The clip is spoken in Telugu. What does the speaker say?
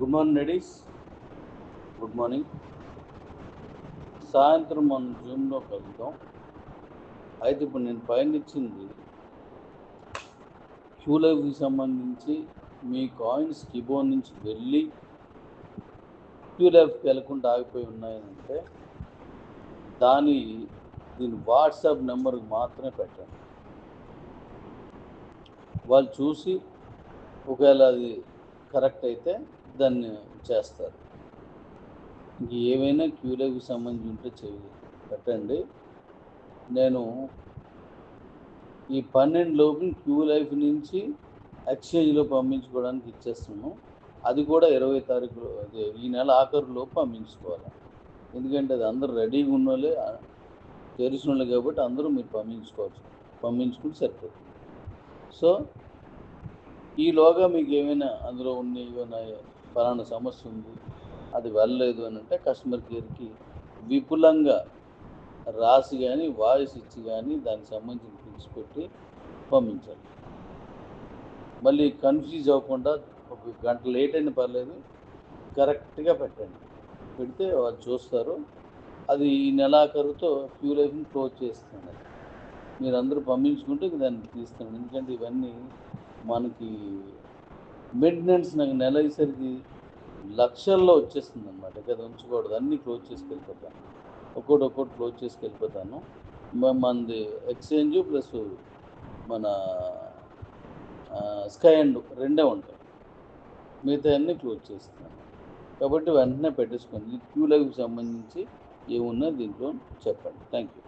Good morning ladies, good morning. సాయంత్రం మనం జూమ్లో కలుద్దాం. అయితే ఇప్పుడు నేను పైన ఇచ్చింది క్యూలైఫ్కి సంబంధించి మీ కాయిన్స్ కిబో నుంచి వెళ్ళి క్యూలైఫ్కి వెళ్ళకుండా ఆగిపోయి ఉన్నాయంటే దీని వాట్సాప్ నెంబర్కి మాత్రమే పెట్టండి. వాళ్ళు చూసి ఒకవేళ అది కరెక్ట్ అయితే దాన్ని చేస్తారు. ఇంక ఏవైనా క్యూలైఫ్కి సంబంధించి ఉంటే పెట్టండి. నేను ఈ 12 లోపు క్యూలైఫ్ నుంచి ఎక్స్చేంజ్లో పంపించుకోవడానికి ఇచ్చేస్తున్నాను. అది కూడా 20 తారీఖు అదే ఈ నెల ఆఖరులోపు పంపించుకోవాలి. ఎందుకంటే అది అందరూ రెడీగా ఉన్నోళ్ళే, తెలిసిన వాళ్ళు కాబట్టి అందరూ మీరు పంపించుకుంటే సరిపోతుంది. సో ఈలోగా మీకు ఏమైనా అందులో ఏమైనా ఫలానా సమస్య ఉంది, అది వెళ్ళలేదు అని అంటే కస్టమర్ కేర్కి విపులంగా రాసి కానీ వాయిస్ ఇచ్చి కానీ దానికి సంబంధించిన పిక్స్ పెట్టి పంపించాలి. మళ్ళీ కన్ఫ్యూజ్ అవ్వకుండా ఒక గంట లేట్ అయినా పర్లేదు, కరెక్ట్గా పెట్టండి. పెడితే వాళ్ళు చూస్తారు. అది ఈ నెలాఖరుతో క్యూలైఫ్ని క్లోజ్ చేస్తుంది. మీరు అందరూ పంపించుకుంటే దాన్ని తీస్తాను. ఎందుకంటే ఇవన్నీ మనకి మెయింటెనెన్స్ నాకు నెల అయ్యేసరికి లక్షల్లో వచ్చేస్తుంది అనమాట. కదా ఉంచకూడదు, అన్నీ క్లోజ్ చేసుకెళ్ళిపోతాను. ఒక్కోటి క్లోజ్ చేసుకెళ్ళిపోతాను. మనది ఎక్స్చేంజ్ ప్లస్ మన స్కై అండ్ రెండే ఉంటాయి, మిగతా అన్నీ క్లోజ్ చేస్తున్నాను. కాబట్టి వెంటనే పెట్టేసుకోండి. క్యూలైఫ్కి సంబంధించి ఏమున్నా దీంట్లో చెప్పండి. Thank you.